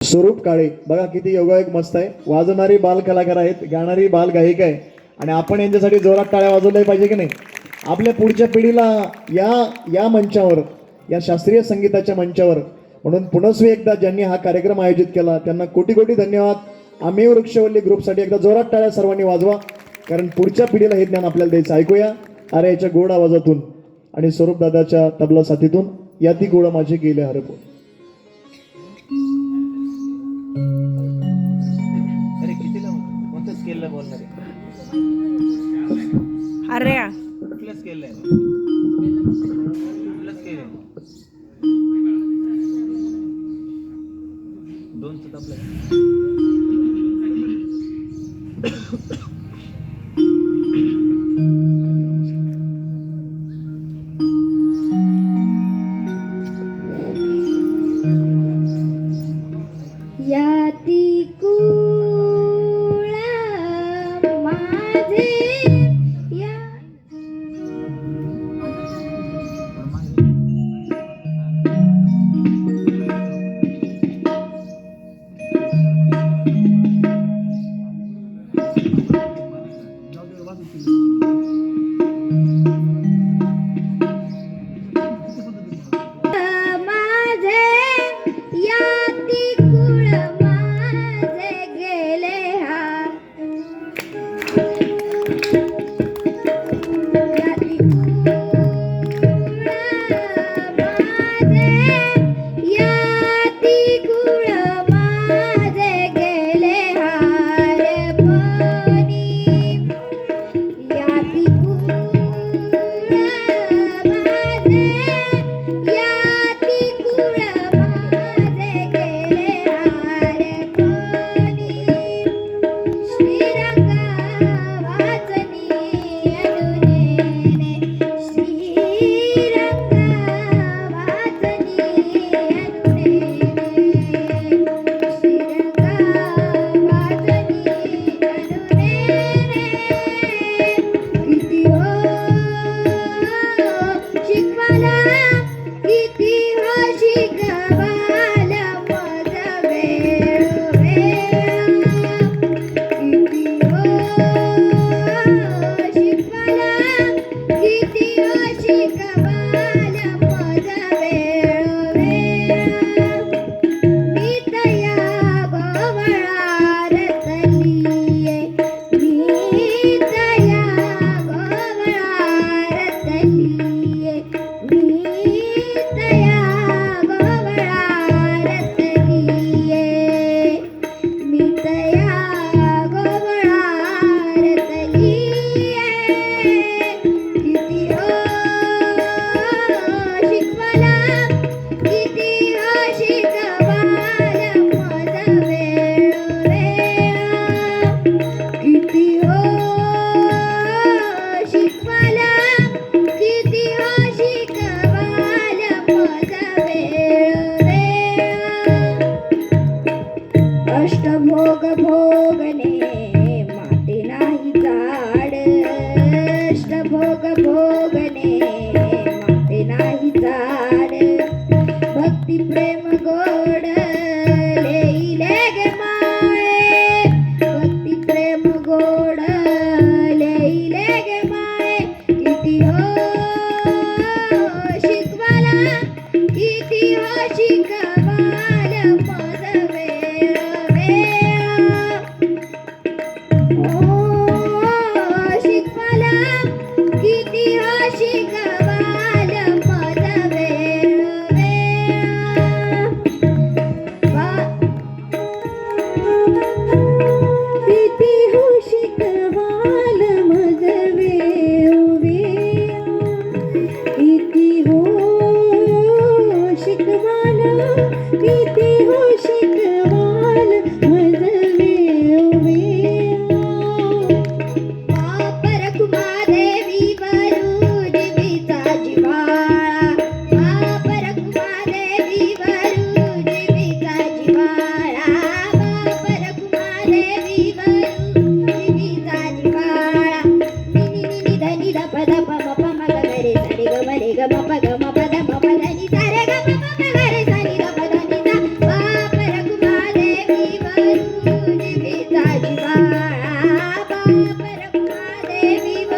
स्वरूप काळे बघा किती योगायोग मस्त आहे. वाजवणारी बाल कलाकार आहेत, गाणारी बाल गायिका आहे आणि आपण यांच्यासाठी जोरात टाळ्या वाजवल्या पाहिजे की नाही. आपल्या पुढच्या पिढीला या या मंचावर, या शास्त्रीय संगीताच्या मंचावर, म्हणून पुनस्वी एकदा ज्यांनी हा कार्यक्रम आयोजित केला त्यांना कोटी कोटी धन्यवाद. आम्ही वृक्षवल्ली ग्रुपसाठी एकदा जोरात टाळ्या सर्वांनी वाजवा, कारण पुढच्या पिढीला हे ज्ञान आपल्याला द्यायचं. ऐकूया अरे याच्या गोड आवाजातून आणि स्वरूप दादाच्या तबला साथीतून या ती गोड माझे गेले हरपून. स्केलला बोलणार आहे. अरे कुठल्या स्केलला आहे? कुठल्या स्केल आहे? दोनचं तबला याती अष्टभोग भोगणे माते नाही जाड, अष्टभोग भोगणे माते नाही जाड. भक्ती प्रेम गोड लेईले गे माळे, भक्ती प्रेम गोड लेईले गे माळे. किती हो शिकवाला, किती हो शिकवाला मज वेळ शिकवाला, किती हो शिकवाला मज वेळ किती हो शिकवाल मज वेळ किती हो शिकवाल, किती हो शिकवाल मज वापर कुमादेवी वरू देवीचा जिव्हाळा, वापर कुमादेवी वरू देवीचा जिव्हाळा, वापर कुमादेवी वरू देवीचा जिव्हाळा. निनी निनी धनी ध प ध प म प म ग ग रे सा रे ग म रे ग म प ग म प ध म प ध नि सा रे ग म प ग रे सा नि ग प ध नि सा. वापर कुमादेवी जिव्हाळा